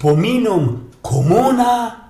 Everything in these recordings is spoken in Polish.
Wspominą komuna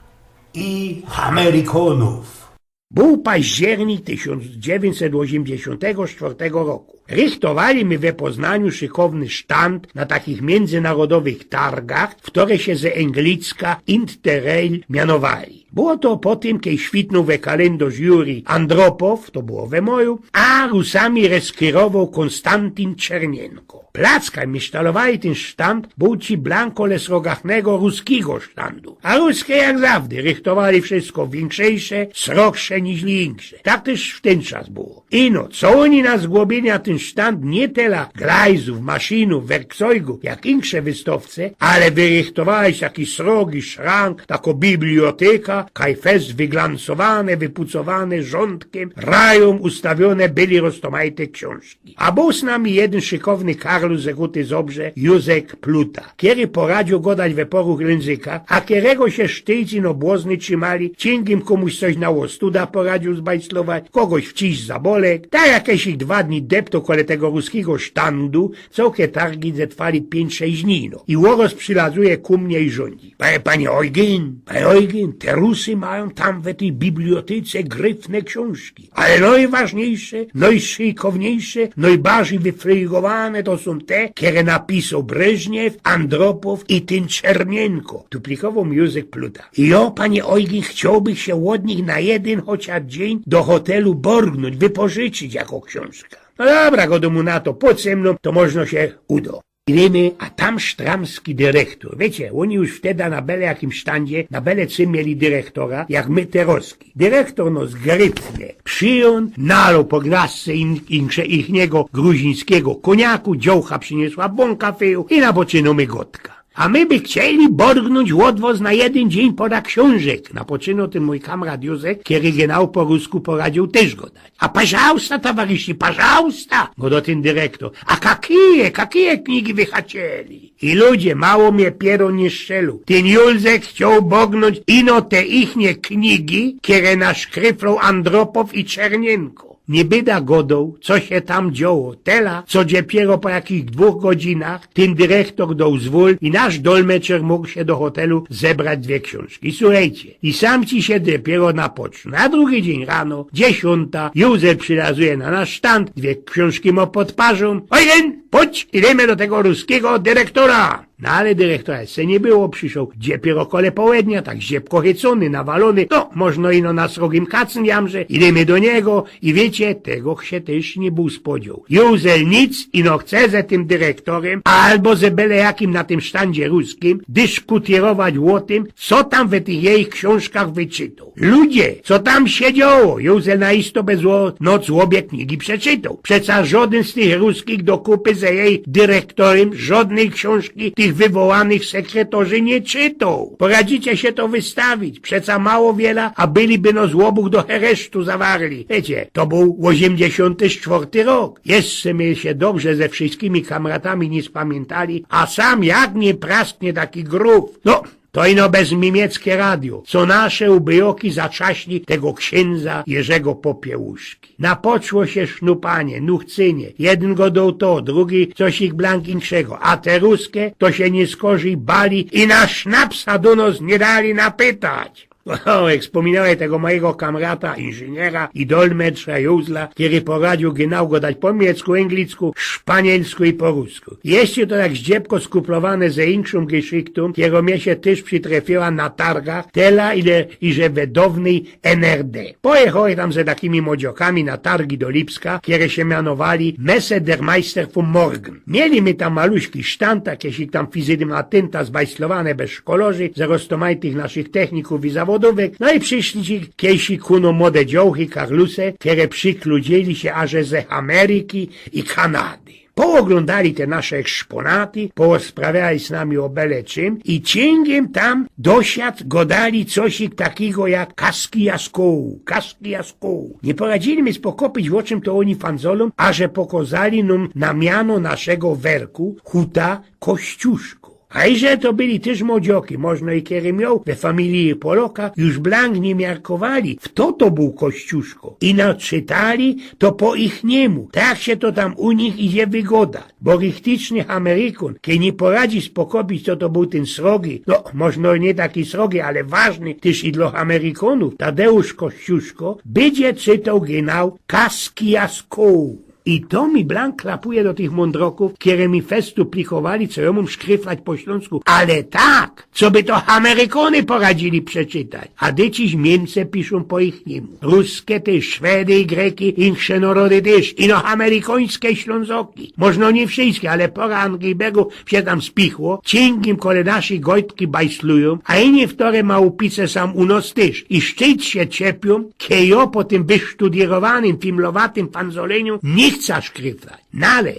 i Amerykanów. Był październik 1984 roku. Richtowali my we Poznaniu szykowny sztand na takich międzynarodowych targach, w które się ze Anglicka Interrail mianowali. Było to po tym, kiedy świtnął we kalendarz Juri Andropow, to było we moju, a Rusami reskirował Konstantin Czernienko. Plackaj my sztalowali ten sztand, był ci blanko lesrogachnego ruskiego sztandu. A ruskie jak zawdy richtowali wszystko większejsze, sroksze niż większe. Tak też w ten czas było. Ino, co oni nas zgłobili na ten sztand nie tyle glajzów, maszynów, werkzojgów, jak insze wystawce, ale wyrichtowali taki srogi szrank, tako biblioteka, kaj fest wyglancowane, wypucowane rządkiem, rają ustawione byli roztomajte książki. A był z nami jeden szykowny Karlus ze Huty Zobrze, Józek Pluta, który poradził godać we poruch języka, a którego się sztyjci obłozny trzymali, cięgiem komuś coś na łostuda poradził zbajslować, kogoś wciś za bolek, tak jakieś ich 2 dni depto kole tego ruskiego sztandu, całkie targi zetrwali 5-6 dni, no. I Łoros przylazuje ku mnie i rządzi. Panie Eugen, te Rusy mają tam w tej bibliotece gryfne książki, ale najważniejsze, najszykowniejsze, najbardziej wyfrygowane to są te, które napisał Breżniew, Andropow i ten Czernienko. Duplikował mi Józek Pluta. I ja, panie Eugen, chciałbym się od nich na jeden chociaż dzień do hotelu borgnąć, wypożyczyć jako książka. No dobra, godomu na to, pod ze mną, to można się uda. Idziemy, a tam sztramski dyrektor. Wiecie, oni już wtedy na byle jakim sztandzie, na byle czym mieli dyrektora, jak my teroski. Dyrektor no zgrypnie. Przyjął, nalał po glasce ichniego gruzińskiego koniaku, dziołcha przyniosła bon kafeju i napoczyną my gotka. A my by chcieli borgnąć odwoz na jeden dzień poda książek. Napoczynął ten mój kamrad Józek, który genau po rusku poradził też go dać. A пожалуйста, towarzyszy, пожалуйста, go do ten dyrektor. A jakie knigi wy chcieli? I ludzie, mało mnie piero nie szczelu. Ten Józek chciał borgnąć ino te ichnie knigi, które naszkryflał Andropow i Czernienko. Nie byda godą, co się tam działo. Tela, co dopiero po jakichś 2 godzinach ten dyrektor dał zwól i nasz dolmeczer mógł się do hotelu zebrać 2 książki. Słuchajcie, i sam ci się dopiero napoczął. Na drugi dzień rano, 10, Józef przylazuje na nasz sztand, 2 książki mu podparzą. Ojgen, chodź, idziemy do tego ruskiego dyrektora. No ale dyrektora se nie było, przyszł dopiero kole południa, tak ziepko chycony, nawalony, no, można ino na srogim kacn jamrze, idziemy do niego i wiecie, tego się też nie był spodziewał. Józel nic ino chce ze tym dyrektorem, albo ze byle jakim na tym sztandzie ruskim, dyskutierować o tym, co tam w tych jej książkach wyczytał. Ludzie, co tam się działo? Józel na isto bez noc obie knigi przeczytał. Przeca żaden z tych ruskich do kupy ze jej dyrektorem, żadnej książki tych wywołanych sekretorzy nie czytał. Poradzicie się to wystawić. Przeca mało wiele, a byliby no złobuch do heresztu zawarli. Wiecie, to był 84 rok. Jeszcze my się dobrze ze wszystkimi kamratami nie spamiętali, a sam jak nie prasknie taki grów. No, to ino bez niemieckie radio, co nasze ubyjoki zaczaśli tego księdza Jerzego Popiełuszki. Napoczło się sznupanie, nuchcynie. Jeden go dał to, drugi coś ich blankinszego, a te ruskie to się nie skorzy bali i na sznapsa do nas nie dali napytać. Jak wspominałem tego mojego kamrata, inżyniera i dolmetrza Józla, który poradził genau go dać po niemiecku, anglicku, szpanielsku i po rusku. Jeszcze to tak zdziepko skuplowane ze inkszą geschichtą, którą mnie się też przytrafiła na targach, tela ile i że wedownej NRD. Pojechałem tam ze takimi młodziokami na targi do Lipska, które się mianowali Messe der Meister vom Morgen. Mieli my tam maluśki sztand, jakieś tam fizydym atenta zbajslowane bez szkolorzy, z roztomajtych naszych techników i zawodów. No i przyszli ci kiesi kuno młode dziołchy Karluse, które przykludzili się aż ze Ameryki i Kanady. Pooglądali te nasze eksponaty, porozprawiali z nami o byle czym i cięgiem tam dosiad godali coś takiego jak kaski jaskołu. Nie poradzili mi spokopić, o czym to oni fanzolą, a że pokazali nam na miano naszego werku Huta Kościuszko. A i że to byli też młodzioki, można i kiedy miał we familii Poloka, już blank nie miarkowali, w to był Kościuszko. I naczytali to po ich niemu. Tak się to tam u nich idzie wygoda. Bo richtyczny Amerykon, kiedy nie poradzi spokobić, co to był ten srogi, no, można nie taki srogi, ale ważny też i dla Amerykonów, Tadeusz Kościuszko, będzie czytał genau Kaski Jaskół. I to mi blank klapuje do tych mądroków, które mi festu plikowali, co ja mam szkryflać po śląsku. Ale tak, co by to Amerykony poradzili przeczytać. A dzieci Niemcy piszą po ich niemu. Ruskie też, Szwedy i Greki, inne narody też. I no amerykańskie ślązoki. Można nie wszystkie, ale pora Anglibergu się tam spichło. Cienkim kole nasi gojtki bajslują, a inni wtore małpice sam u nas też. I szczyt się czepią, kejo po tym wysztudierowanym, filmlowatym panzoleniu nie chce szkryflać. Nale,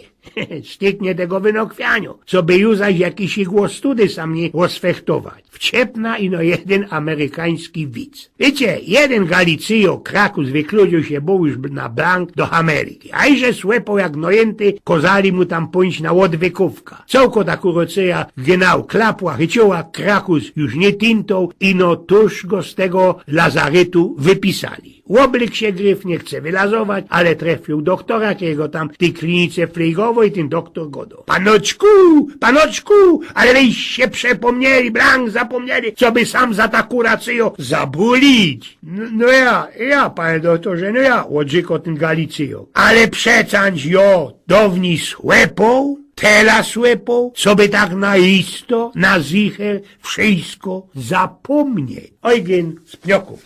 styknie tego wynokwianiu, co by już zaś jakiś głos study sam nie rozfechtować. Wciepna i no jeden amerykański widz. Wiecie, jeden Galicyjo Krakus wykludził się bo już na blank do Ameryki. A iże słepał jak nojęty, kozali mu tam pójść na odwykówka. Całko ta kurocyja genau klapła, chycioła Krakus już nie tintą i no tuż go z tego lazaretu wypisali. Łoblik się gryf nie chce wylazować, ale trafił doktora, którego tam w tej klinice fligowej ten doktor godo. Panoczku, ale wy się przepomnieli, blank zapomnieli, co by sam za ta kuracyjo zabulić. No ja, panie doktorze, odrzekł ten Galicyjo. Ale przecańcz downi słepą, tela słepą, co by tak na isto, na zicher, wszystko zapomnieć. Eugen z Pnioków.